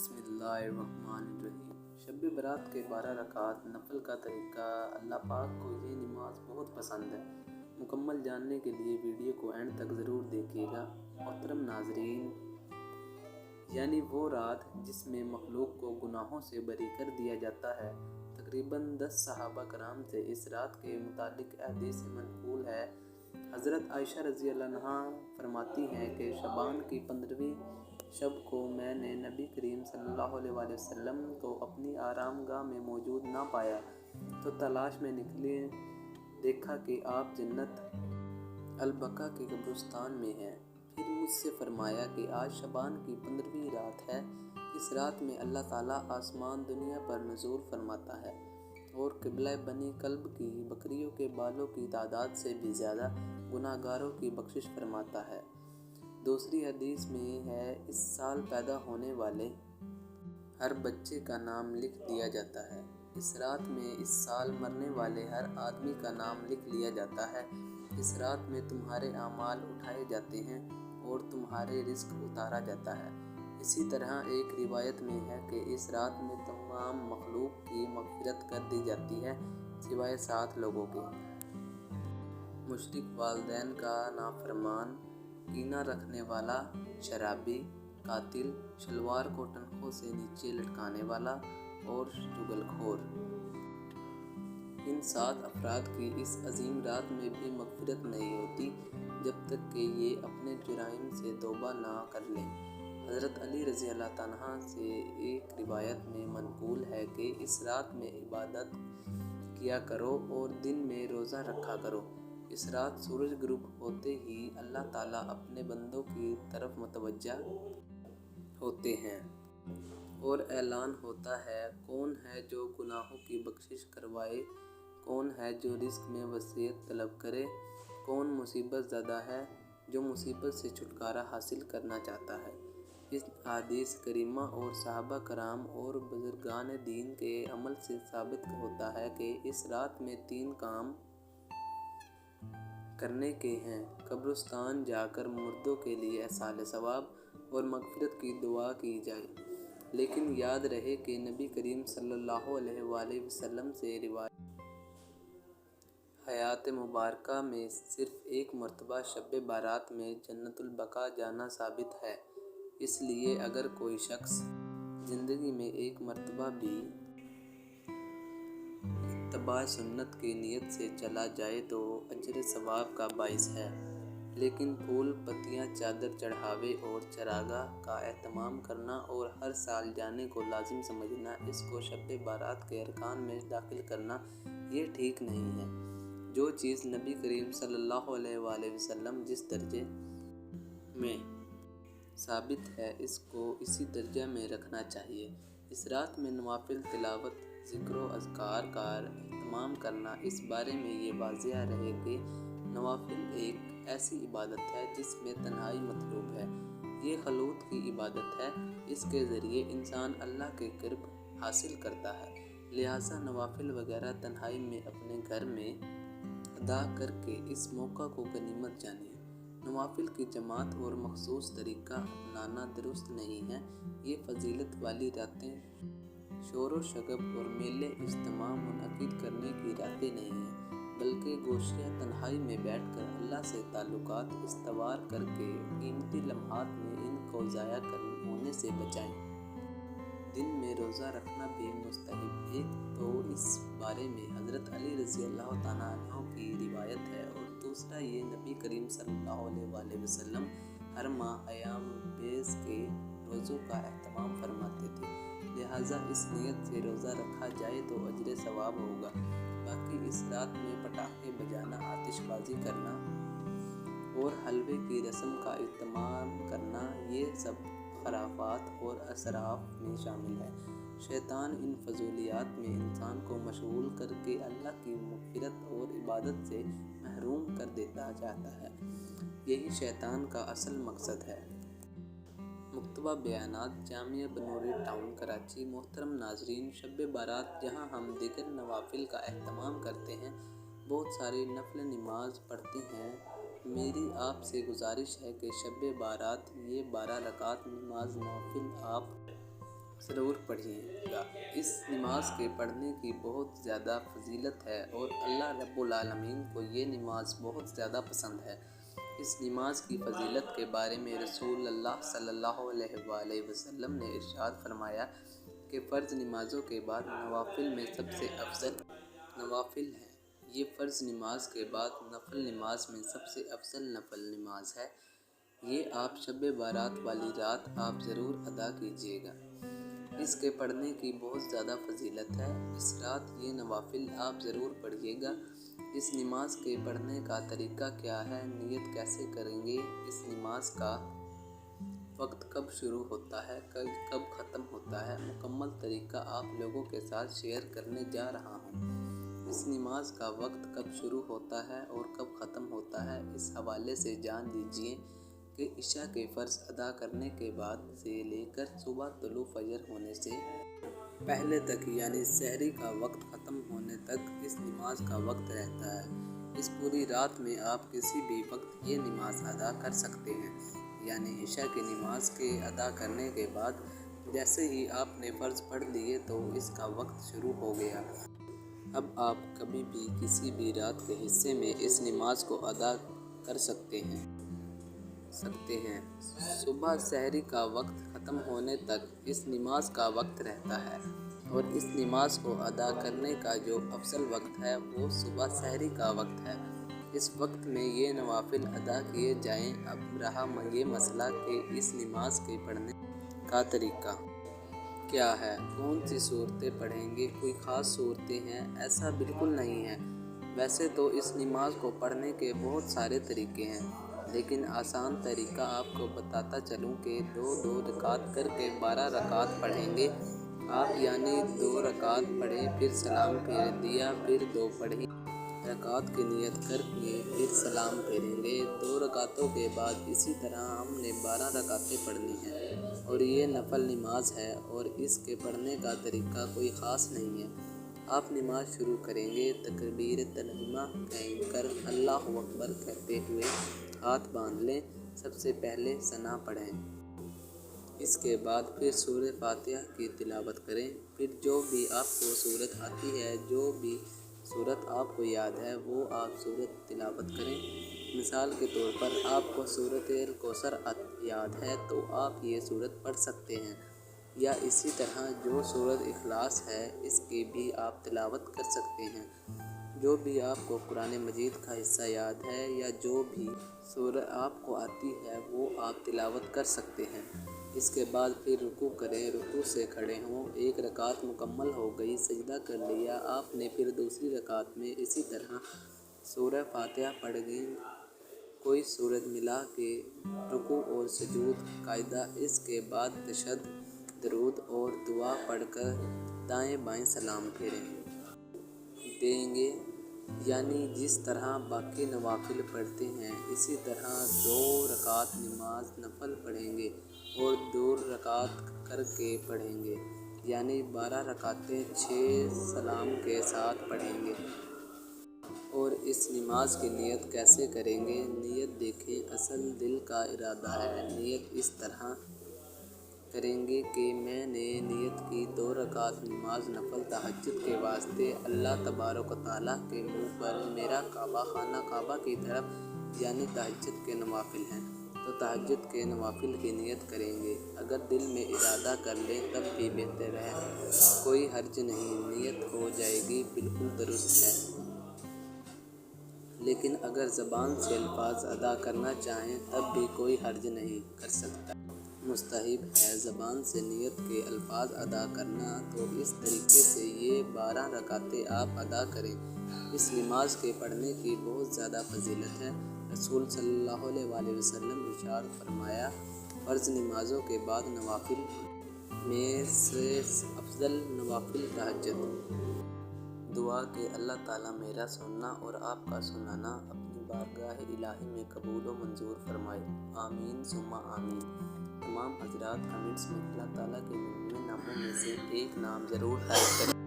बिस्मिल्लाहिर्रहमानिर्रहीम। शब बरात के 12 रकात नफल का तरीका। अल्लाह पाक को ये नमाज बहुत पसंद है। मुकम्मल जानने के लिए वीडियो को एंड तक ज़रूर देखिएगा। मोहतरम नाजरीन, यानी वो रात जिसमें मखलूक को गुनाहों से बरी कर दिया जाता है। तकरीबन 10 सहाबा कराम से इस रात के मुतालिक हदीस मनक़ूल है। हज़रत आयशा रज़ी अल्लाह अन्हा फरमाती हैं कि शबान की 15वीं शब को मैंने नबी करीम सल्लल्लाहु अलैहि वसल्लम को अपनी आरामगाह में मौजूद ना पाया तो तलाश में निकले। देखा कि आप जन्नत अल-बका के कब्रिस्तान में हैं। फिर मुझसे फरमाया कि आज शबान की 15वीं रात है। इस रात में अल्लाह ताला आसमान दुनिया पर नज़ूल फरमाता है और क़िबला बनी कल्ब की बकरियों के बालों की तादाद से भी ज़्यादा गुनाहगारों की बख्शिश फरमाता है। दूसरी हदीस में है, इस साल पैदा होने वाले हर बच्चे का नाम लिख दिया जाता है। इस रात में इस साल मरने वाले हर आदमी का नाम लिख लिया जाता है। इस रात में तुम्हारे अमाल उठाए जाते हैं और तुम्हारे रिस्क उतारा जाता है। इसी तरह एक रिवायत में है कि इस रात में तमाम मखलूक की मग़फ़िरत कर दी जाती है सिवाय 7 लोगों के। मुशरिक, वालिदैन का नाफरमान, कीना रखने वाला, शराबी, कातिल, शलवार को टखनों से नीचे लटकाने वाला और चुगलखोर। इन 7 अफराद की इस अजीम रात में भी मग़फ़िरत नहीं होती जब तक कि ये अपने जुराइम से तौबा ना कर लें। हज़रत अली रज़ी अल्लाह तआला से एक रिवायत में मनक़ूल है कि इस रात में इबादत किया करो और दिन में रोज़ा रखा करो। इस रात सूरज गुरूब होते ही अल्लाह ताला अपने बंदों की तरफ मुतवज्जा होते हैं और ऐलान होता है, कौन है जो गुनाहों की बख्शिश करवाए, कौन है जो रिज़्क़ में वसीयत तलब करे, कौन मुसीबत ज़दा है जो मुसीबत से छुटकारा हासिल करना चाहता है। इस हदीस करीमा और सहाबा कराम और बुज़ुर्गान दीन के अमल से साबित होता है कि इस रात में 3 काम करने के हैं। कब्रिस्तान जाकर मुर्दों के लिए एहसाल सवाब और मग़फ़िरत की दुआ की जाए। लेकिन याद रहे कि नबी करीम सल्लल्लाहु अलैहि वसल्लम से रिवायत हयात मुबारका में सिर्फ़ एक मरतबा शब बारात में जन्नतुल बका जाना साबित है। इसलिए अगर कोई शख्स ज़िंदगी में एक मरतबा भी इत्तिबा सुन्नत की नीयत से चला जाए तो अजर सवाब का बाइस है। लेकिन फूल, पत्तियाँ, चादर चढ़ावे और चरागाह का एहतमाम करना और हर साल जाने को लाजिम समझना, इसको शब बारात के अरकान में दाखिल करना, ये ठीक नहीं है। जो चीज़ नबी करीम सल्लल्लाहु अलैहि वसल्लम जिस दर्जे में साबित है, इसको इसी दर्जा में रखना चाहिए। इस रात में नवाफिल तिलावत, ज़िक्र व अज़कार का एहतमाम करना। इस बारे में ये वाज़िह रहे कि नवाफिल एक ऐसी इबादत है जिसमें तन्हाई मतलूब है। ये खलूत की इबादत है। इसके ज़रिए इंसान अल्लाह के क़ुर्ब हासिल करता है। लिहाजा नवाफिल वगैरह तन्हाई में अपने घर में अदा करके इस मौका को गनीमत जानिए। नवाफिल की जमात और मखसूस तरीक़ा अपनाना दुरुस्त नहीं है। ये फजीलत वाली रातें शोर व शगब और मेले इज्तिमा मुनअक़िद करने की रातें नहीं हैं, बल्कि गोशिया तन्हाई में बैठकर अल्लाह से ताल्लुकात इस्तवार करके कीमती लम्हात में इनको ज़ाया होने से बचाएं। दिन में रोज़ा रखना भी मुस्तहब। एक तो इस बारे में हज़रत अली रज़ी अल्लाह तआला अन्हु की रिवायत है और दूसरा ये नबी करीम सल्लल्लाहु अलैहि वसल्लम हर माह अयाम बेज़ के रोज़ों का एहतमाम फरमाते थे। लिहाजा इस नीयत से रोज़ा रखा जाए तो अजर सवाब होगा। बाकी इस रात में पटाखे बजाना, आतिशबाजी करना और हलवे की रस्म का इत्माम करना, ये सब खराफात और असराफ में शामिल है। शैतान इन फजूलियात में इंसान को मशगूल करके अल्लाह की मग़फ़िरत और इबादत से महरूम कर देता चाहता है। यही शैतान का असल मकसद है। मुक्तबा बयानात, जामिया बनूरी टाउन, कराची। मोहतरम नाजरीन, शब बारात जहाँ हम दीगर नवाफिल का एहतमाम करते हैं, बहुत सारी नफल नमाज पढ़ते हैं, मेरी आपसे गुजारिश है कि शब बारात ये 12 रकात नमाज नवाफिल आप ضرور پڑھیے گا۔ اس نماز کے پڑھنے کی بہت زیادہ فضیلت ہے اور اللہ رب العالمین کو یہ نماز بہت زیادہ پسند ہے۔ اس نماز کی فضیلت کے بارے میں رسول اللہ صلی اللہ علیہ وآلہ وسلم نے ارشاد فرمایا کہ فرض نمازوں کے بعد نوافل میں سب سے افضل نوافل ہیں۔ یہ فرض نماز کے بعد نفل نماز میں سب سے افضل نفل نماز ہے۔ یہ آپ شب بارات والی رات آپ ضرور ادا کیجیے گا۔ اس کے پڑھنے کی بہت زیادہ فضیلت ہے۔ اس رات یہ نوافل آپ ضرور پڑھیے گا۔ اس نماز کے پڑھنے کا طریقہ کیا ہے، نیت کیسے کریں گے، اس نماز کا وقت کب شروع ہوتا ہے، کب ختم ہوتا ہے، مکمل طریقہ آپ لوگوں کے ساتھ شیئر کرنے جا رہا ہوں۔ اس نماز کا وقت کب شروع ہوتا ہے اور کب ختم ہوتا ہے، اس حوالے سے جان لیجیے کہ عشاء کے فرض ادا کرنے کے بعد سے لے کر صبح طلوع فجر ہونے سے پہلے تک، یعنی سحری کا وقت ختم ہونے تک اس نماز کا وقت رہتا ہے۔ اس پوری رات میں آپ کسی بھی وقت یہ نماز ادا کر سکتے ہیں، یعنی عشاء کی نماز کے ادا کرنے کے بعد جیسے ہی آپ نے فرض پڑھ لیے تو اس کا وقت شروع ہو گیا۔ اب آپ کبھی بھی کسی بھی رات کے حصے میں اس نماز کو ادا کر سکتے ہیں۔ صبح سحری کا وقت ختم ہونے تک اس نماز کا وقت رہتا ہے اور اس نماز کو ادا کرنے کا جو افضل وقت ہے وہ صبح سحری کا وقت ہے۔ اس وقت میں یہ نوافل ادا کیے جائیں۔ اب رہا یہ مسئلہ کہ اس نماز کے پڑھنے کا طریقہ کیا ہے، کون سی صورتیں پڑھیں گے، کوئی خاص صورتیں ہیں، ایسا بالکل نہیں ہے۔ ویسے تو اس نماز کو پڑھنے کے بہت سارے طریقے ہیں، لیکن آسان طریقہ آپ کو بتاتا چلوں کہ 2 رکعت کر کے 12 رکعت پڑھیں گے آپ، یعنی 2 رکعت پڑھیں پھر سلام پھیر دیا، پھر 2 پڑھی رکعت کی نیت کر کے پھر سلام پھیریں گے۔ 2 رکعتوں کے بعد اسی طرح ہم نے 12 رکعتیں پڑھنی ہیں اور یہ نفل نماز ہے اور اس کے پڑھنے کا طریقہ کوئی خاص نہیں ہے۔ آپ نماز شروع کریں گے تکبیر تحریمہ کہہ کر اللہ اکبر کہتے ہوئے ہاتھ باندھ لیں۔ سب سے پہلے ثنا پڑھیں، اس کے بعد پھر سورہ فاتحہ کی تلاوت کریں، پھر جو بھی آپ کو سورت آتی ہے، جو بھی سورت آپ کو یاد ہے وہ آپ سورت تلاوت کریں۔ مثال کے طور پر آپ کو سورۃ الکوثر یاد ہے تو آپ یہ سورت پڑھ سکتے ہیں، یا اسی طرح جو سورۃ اخلاص ہے اس کی بھی آپ تلاوت کر سکتے ہیں۔ جو بھی آپ کو قرآن مجید کا حصہ یاد ہے یا جو بھی سورہ آپ کو آتی ہے وہ آپ تلاوت کر سکتے ہیں۔ اس کے بعد پھر رکوع کریں، رکوع سے کھڑے ہوں، 1 رکعت مکمل ہو گئی، سجدہ کر لیا آپ نے، پھر دوسری رکعت میں اسی طرح سورہ فاتحہ پڑھ گئے، کوئی سورت ملا کے رکوع اور سجود قاعدہ، اس کے بعد تشہد، درود اور دعا پڑھ کر دائیں بائیں سلام پھیریں دیں گے، یعنی جس طرح باقی نوافل پڑھتے ہیں اسی طرح 2 رکعت نماز نفل پڑھیں گے اور 2 رکعت کر کے پڑھیں گے، یعنی 12 رکعتیں 6 سلام کے ساتھ پڑھیں گے۔ اور اس نماز کی نیت کیسے کریں گے، نیت دیکھیں، اصل دل کا ارادہ ہے۔ نیت اس طرح کریں گے کہ میں نے نیت کی 2 رکعت نماز نفل تہجد کے واسطے اللہ تبارک و تعالیٰ کے منہ پر، میرا کعبہ خانہ کعبہ کی طرف، یعنی تہجد کے نوافل ہیں تو تہجد کے نوافل کی نیت کریں گے۔ اگر دل میں ارادہ کر لیں تب بھی بہتر ہے، کوئی حرج نہیں، نیت ہو جائے گی، بالکل درست ہے۔ لیکن اگر زبان سے الفاظ ادا کرنا چاہیں تب بھی کوئی حرج نہیں، کر سکتا، مستحب ہے زبان سے نیت کے الفاظ ادا کرنا۔ تو اس طریقے سے یہ 12 رکعتیں آپ ادا کریں۔ اس نماز کے پڑھنے کی بہت زیادہ فضیلت ہے۔ رسول صلی اللہ علیہ وآلہ وسلم نے ارشاد فرمایا، فرض نمازوں کے بعد نوافل میں سے افضل نوافل تہجد۔ دعا کہ اللہ تعالیٰ میرا سننا اور آپ کا سنانا اپنی بارگاہ الہی میں قبول و منظور فرمائے، آمین ثم آمین۔ تمام حضرات کمنٹس میں اللہ تعالیٰ کے 99 ناموں میں سے ایک نام ضرور ٹائپ کریں۔